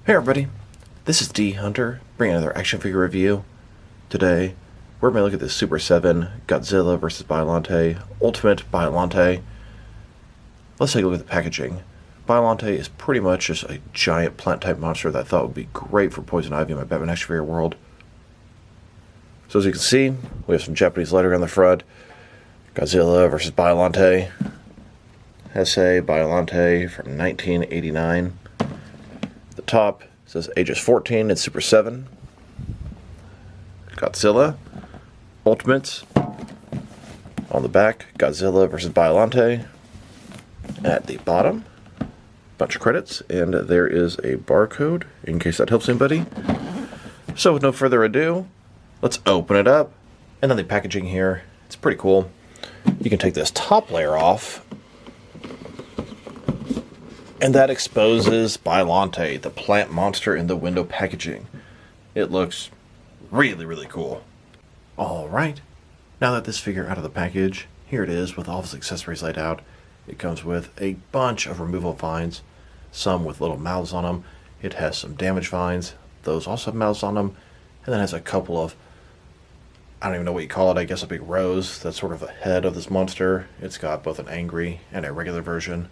Hey everybody, this is D Hunter, bringing another action figure review. Today, we're going to look at this Super 7 Godzilla vs. Biolante Ultimate Biolante. Let's take a look at the packaging. Biolante is pretty much just a giant plant-type monster that I thought would be great for Poison Ivy in my Batman action figure world. So as you can see, we have some Japanese lettering on the front. Godzilla vs. Biolante. S.A. Biolante from 1989. The top says ages 14 and Super 7. Godzilla Ultimates. On the back, Godzilla vs. Biolante. At the bottom, bunch of credits, and there is a barcode in case that helps anybody. So with no further ado, let's open it up. And then the packaging here, it's pretty cool. You can take this top layer off, and that exposes Biolante, the plant monster, in the window packaging. It looks really, really cool. Alright, now that this figure out of the package, here it is with all of its accessories laid out. It comes with a bunch of removal vines, some with little mouths on them. It has some damage vines, those also have mouths on them, and then has a couple of, I don't even know what you call it, I guess a big rose that's sort of the head of this monster. It's got both an angry and a regular version.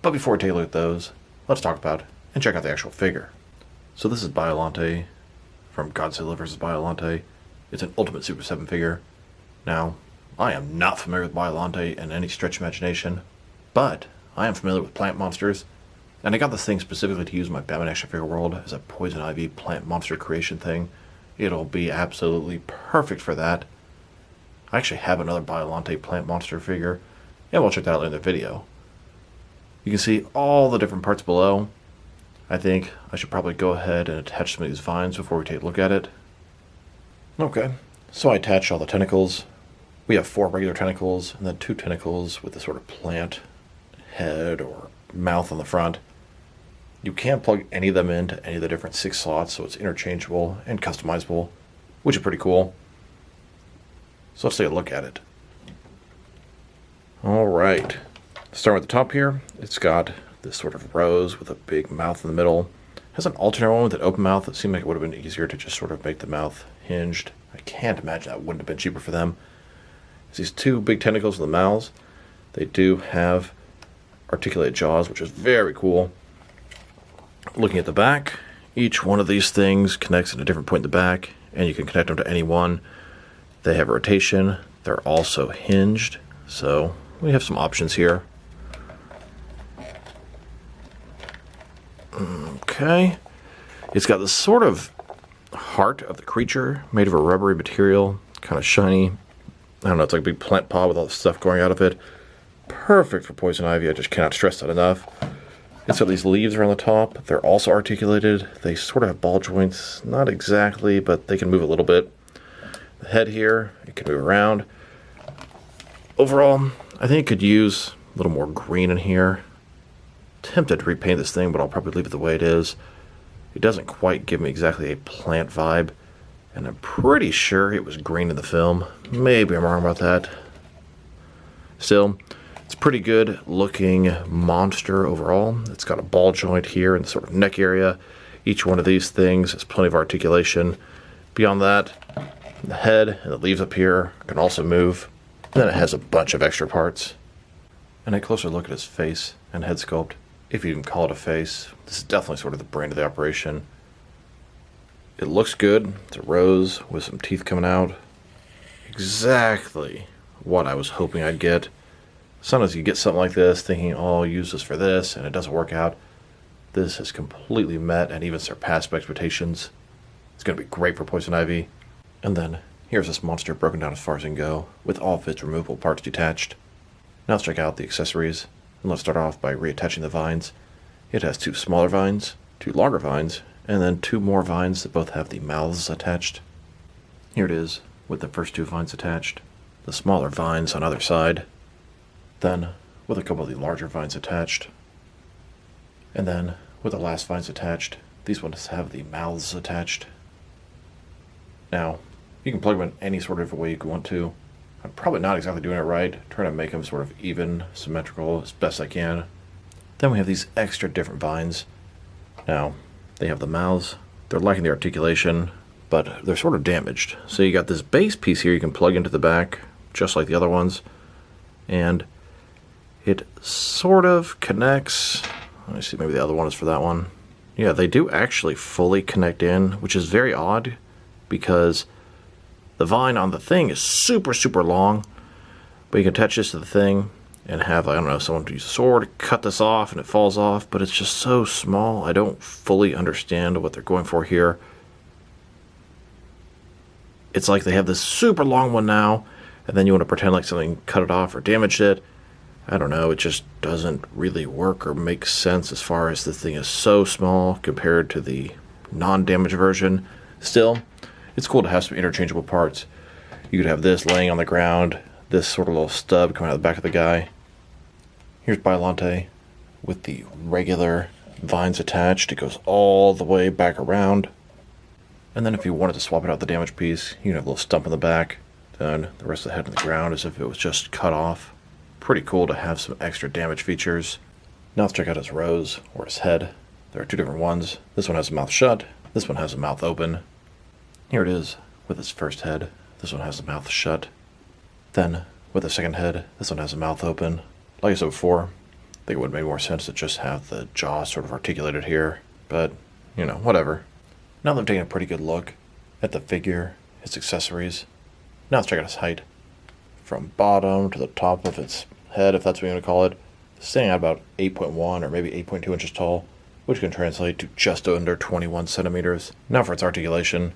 But before we take a look at those, let's talk about and check out the actual figure. So this is Biolante from Godzilla vs. Biolante. It's an Ultimate Super 7 figure. Now, I am not familiar with Biolante in any stretch of imagination, but I am familiar with plant monsters, and I got this thing specifically to use in my Batman action figure world as a Poison Ivy plant monster creation thing. It'll be absolutely perfect for that. I actually have another Biolante plant monster figure, and we'll check that out later in the video. You can see all the different parts below. I think I should probably go ahead and attach some of these vines before we take a look at it. Okay, so I attach all the tentacles. We have 4 regular tentacles, and then 2 tentacles with the sort of plant head or mouth on the front. You can plug any of them into any of the different 6 slots, so it's interchangeable and customizable, which is pretty cool. So let's take a look at it. Alright, starting with the top here, it's got this sort of rose with a big mouth in the middle. It has an alternate one with an open mouth. It seemed like it would have been easier to just sort of make the mouth hinged. I can't imagine that wouldn't have been cheaper for them. These 2 big tentacles with the mouths. They do have articulated jaws, which is very cool. Looking at the back, each one of these things connects at a different point in the back, and you can connect them to any one. They have rotation. They're also hinged, so we have some options here. Okay. It's got this sort of heart of the creature made of a rubbery material, kind of shiny. I don't know, it's like a big plant pod with all the stuff going out of it. Perfect for Poison Ivy, I just cannot stress that enough. It's got these leaves around the top. They're also articulated. They sort of have ball joints. Not exactly, but they can move a little bit. The head here, it can move around. Overall, I think it could use a little more green in here. Tempted to repaint this thing, but I'll probably leave it the way it is. It doesn't quite give me exactly a plant vibe. And I'm pretty sure it was green in the film. Maybe I'm wrong about that. Still, it's a pretty good looking monster overall. It's got a ball joint here in the sort of neck area. Each one of these things has plenty of articulation. Beyond that, the head and the leaves up here can also move. And then it has a bunch of extra parts. And a closer look at his face and head sculpt, if you can call it a face. This is definitely sort of the brain of the operation. It looks good. It's a rose with some teeth coming out. Exactly what I was hoping I'd get. Sometimes you get something like this thinking, oh, I'll use this for this, and it doesn't work out. This has completely met and even surpassed my expectations. It's going to be great for Poison Ivy. And then here's this monster broken down as far as it can go, with all of its removable parts detached. Now let's check out the accessories. And let's start off by reattaching the vines. It has 2 smaller vines, 2 longer vines, and then 2 more vines that both have the mouths attached. Here it is, with the first 2 vines attached. The smaller vines on either side. Then, with a couple of the larger vines attached. And then, with the last vines attached, these ones have the mouths attached. Now, you can plug them in any sort of way you want to. I'm probably not exactly doing it right, trying to make them sort of even, symmetrical as best I can. Then we have these extra different vines. Now, they have the mouths. They're lacking the articulation, but they're sort of damaged. So you got this base piece here you can plug into the back, just like the other ones. And it sort of connects. Let me see, maybe the other one is for that one. Yeah, they do actually fully connect in, which is very odd because the vine on the thing is super, super long. But you can attach this to the thing and have, I don't know, someone use a sword, cut this off, and it falls off. But it's just so small. I don't fully understand what they're going for here. It's like they have this super long one now, and then you want to pretend like something cut it off or damaged it. I don't know, it just doesn't really work or make sense as far as the thing is so small compared to the non-damaged version. Still, it's cool to have some interchangeable parts. You could have this laying on the ground, this sort of little stub coming out of the back of the guy. Here's Biolante with the regular vines attached. It goes all the way back around. And then if you wanted to swap it out the damaged piece, you can have a little stump in the back, then the rest of the head on the ground as if it was just cut off. Pretty cool to have some extra damage features. Now let's check out his rose, or his head. There are two different ones. This one has a mouth shut, this one has a mouth open. Here it is with its first head. This one has a mouth shut. Then, with the second head, this one has a mouth open. Like I said before, I think it would have made more sense to just have the jaw sort of articulated here. But, you know, whatever. Now that I'm taking a pretty good look at the figure, its accessories, now let's check out its height. From bottom to the top of its head, if that's what you want to call it, staying at about 8.1 or maybe 8.2 inches tall, which can translate to just under 21 centimeters. Now for its articulation,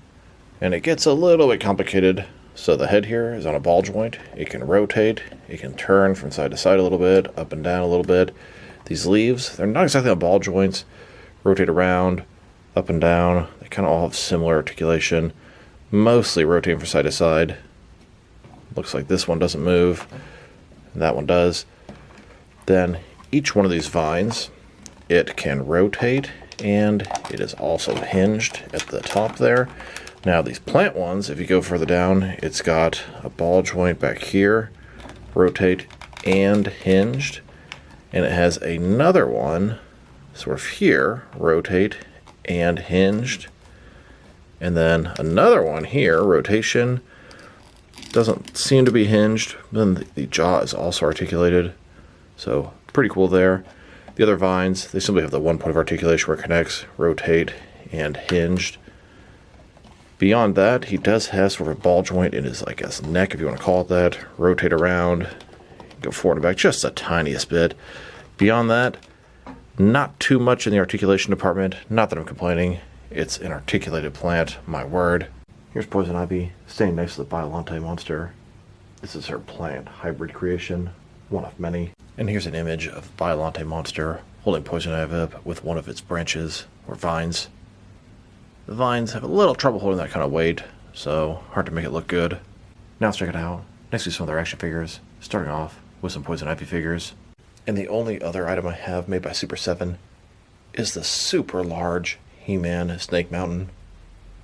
and it gets a little bit complicated. So the head here is on a ball joint. It can rotate, it can turn from side to side a little bit, up and down a little bit. These leaves, they're not exactly on ball joints, rotate around, up and down. They kind of all have similar articulation, mostly rotating from side to side. Looks like this one doesn't move, and that one does. Then each one of these vines, it can rotate, and it is also hinged at the top there. Now these plant ones, if you go further down, it's got a ball joint back here, rotate and hinged, and it has another one sort of here, rotate and hinged, and then another one here, rotation, doesn't seem to be hinged. Then the jaw is also articulated, so pretty cool there. The other vines, they simply have the one point of articulation where it connects, rotate, and hinged. Beyond that, he does have sort of a ball joint in his, I guess, neck, if you want to call it that. Rotate around, go forward and back, just the tiniest bit. Beyond that, not too much in the articulation department. Not that I'm complaining. It's an articulated plant, my word. Here's Poison Ivy, staying next to the Biolante Monster. This is her plant hybrid creation, one of many. And here's an image of Biolante Monster holding Poison Ivy up with one of its branches, or vines. The vines have a little trouble holding that kind of weight, so hard to make it look good. Now let's check it out. Next to some of their action figures, starting off with some Poison Ivy figures. And the only other item I have made by Super 7 is the super large He-Man Snake Mountain.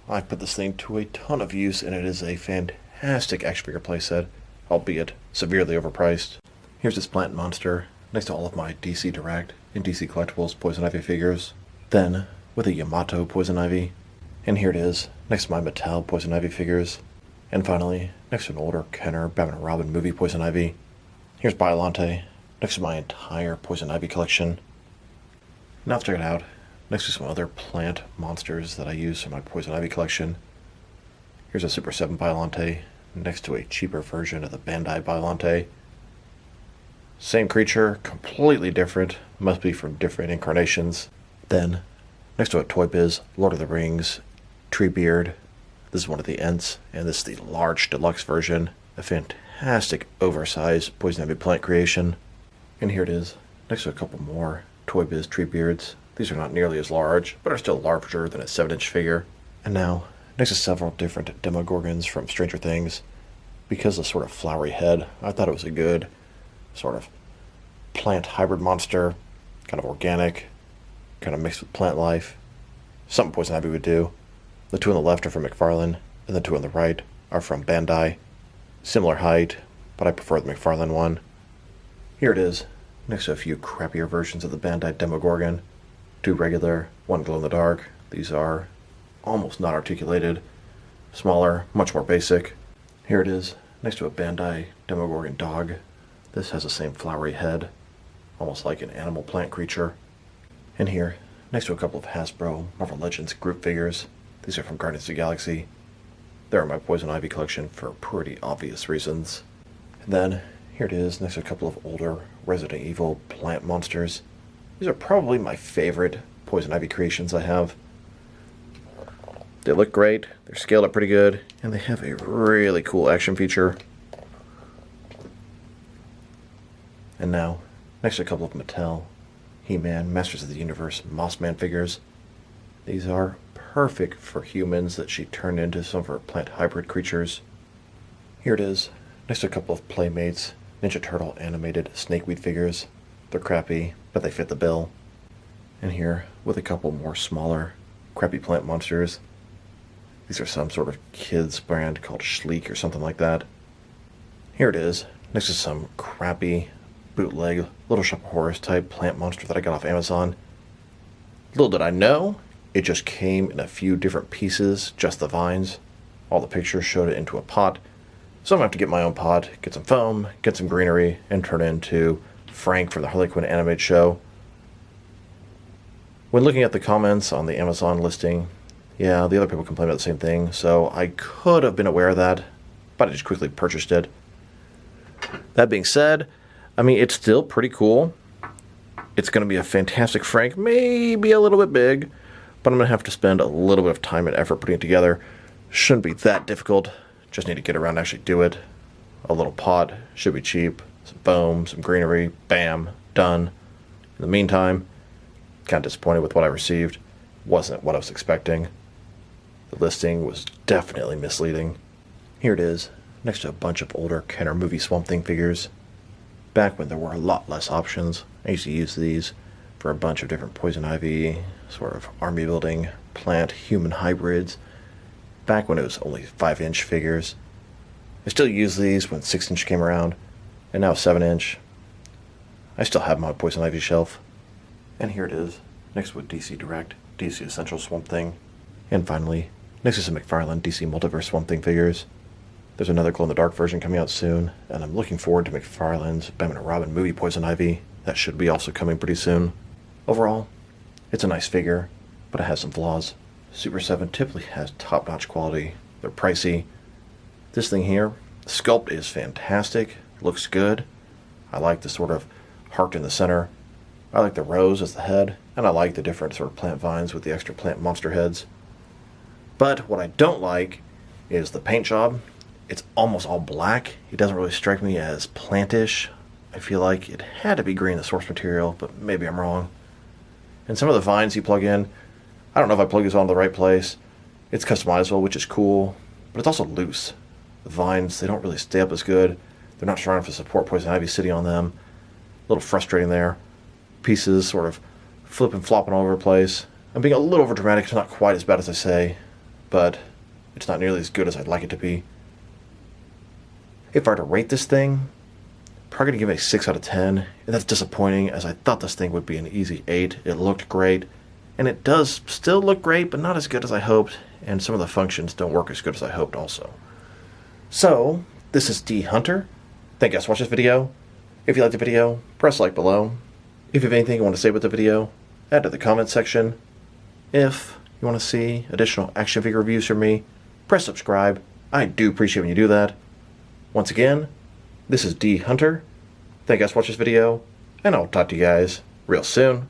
I've put this thing to a ton of use, and it is a fantastic action figure playset, albeit severely overpriced. Here's this plant monster, next to all of my DC Direct and DC Collectibles Poison Ivy figures. Then, with a Yamato Poison Ivy. And here it is, next to my Mattel Poison Ivy figures. And finally, next to an older Kenner Batman and Robin movie Poison Ivy. Here's Biolante, next to my entire Poison Ivy collection. Now let's check it out, next to some other plant monsters that I use for my Poison Ivy collection. Here's a Super 7 Biolante, next to a cheaper version of the Bandai Biolante. Same creature, completely different, must be from different incarnations. Then, next to a Toy Biz Lord of the Rings Treebeard. This is one of the Ents, and this is the large deluxe version. A fantastic oversized Poison Ivy plant creation. And here it is, next to a couple more Toy Biz Treebeards. These are not nearly as large, but are still larger than a 7-inch figure. And now, next to several different Demogorgons from Stranger Things. Because of the sort of flowery head, I thought it was a good sort of plant hybrid monster, kind of organic, kind of mixed with plant life. Something Poison Ivy would do. The two on the left are from McFarlane, and the two on the right are from Bandai. Similar height, but I prefer the McFarlane one. Here it is, next to a few crappier versions of the Bandai Demogorgon. 2 regular, 1 glow-in-the-dark. These are almost not articulated, smaller, much more basic. Here it is, next to a Bandai Demogorgon dog. This has the same flowery head, almost like an animal plant creature. And here, next to a couple of Hasbro Marvel Legends group figures. These are from Guardians of the Galaxy. They're in my Poison Ivy collection for pretty obvious reasons. And then, here it is, next to a couple of older Resident Evil plant monsters. These are probably my favorite Poison Ivy creations I have. They look great, they're scaled up pretty good, and they have a really cool action feature. And now, next to a couple of Mattel He-Man Masters of the Universe Mossman figures. These are perfect for humans that she turned into some of her plant hybrid creatures. Here it is, next to a couple of Playmates Ninja Turtle animated snakeweed figures. They're crappy, but they fit the bill. And here, with a couple more smaller, crappy plant monsters. These are some sort of kids brand called Schleek or something like that. Here it is, next to some crappy, bootleg, Little Shop of Horrors type plant monster that I got off Amazon. Little did I know, it just came in a few different pieces, just the vines. All the pictures showed it into a pot. So I'm going to have to get my own pot, get some foam, get some greenery, and turn it into Frank from the Harley Quinn animated show. When looking at the comments on the Amazon listing, yeah, the other people complained about the same thing, so I could have been aware of that, but I just quickly purchased it. That being said, I mean, it's still pretty cool. It's going to be a fantastic Frank, maybe a little bit big, but I'm going to have to spend a little bit of time and effort putting it together. Shouldn't be that difficult, just need to get around and actually do it. A little pot, should be cheap, some foam, some greenery, bam, done. In the meantime, kind of disappointed with what I received. Wasn't what I was expecting. The listing was definitely misleading. Here it is, next to a bunch of older Kenner movie Swamp Thing figures. Back when there were a lot less options, I used to use these for a bunch of different Poison Ivy, sort of army building, plant, human hybrids. Back when it was only 5-inch figures. I still use these when 6-inch came around, and now 7-inch. I still have them on Poison Ivy shelf. And here it is, next with DC Direct, DC Essential Swamp Thing. And finally, next to some McFarlane DC Multiverse Swamp Thing figures. There's another glow-in-the-dark version coming out soon, and I'm looking forward to McFarlane's Batman and Robin movie Poison Ivy. That should be also coming pretty soon. Overall, it's a nice figure, but it has some flaws. Super 7 typically has top-notch quality. They're pricey. This thing here, the sculpt is fantastic. Looks good. I like the sort of heart in the center. I like the rose as the head, and I like the different sort of plant vines with the extra plant monster heads. But what I don't like is the paint job. It's almost all black. It doesn't really strike me as plantish. I feel like it had to be green, the source material, but maybe I'm wrong. And some of the vines you plug in, I don't know if I plug this on the right place. It's customizable, which is cool, but it's also loose. The vines, they don't really stay up as good. They're not strong enough to support Poison Ivy sitting on them. A little frustrating there. Pieces sort of flipping, flopping all over the place. I'm being a little over dramatic. It's not quite as bad as I say, but it's not nearly as good as I'd like it to be. If I were to rate this thing, probably going to give it a 6 out of 10, and that's disappointing, as I thought this thing would be an easy 8. It looked great, and it does still look great, but not as good as I hoped, and some of the functions don't work as good as I hoped also. So, this is D Hunter. Thank you guys for watching this video. If you liked the video, press like below. If you have anything you want to say about the video, add to the comment section. If you want to see additional action figure reviews from me, press subscribe. I do appreciate when you do that. Once again, this is D Hunter. Thank you guys for watching this video, and I'll talk to you guys real soon.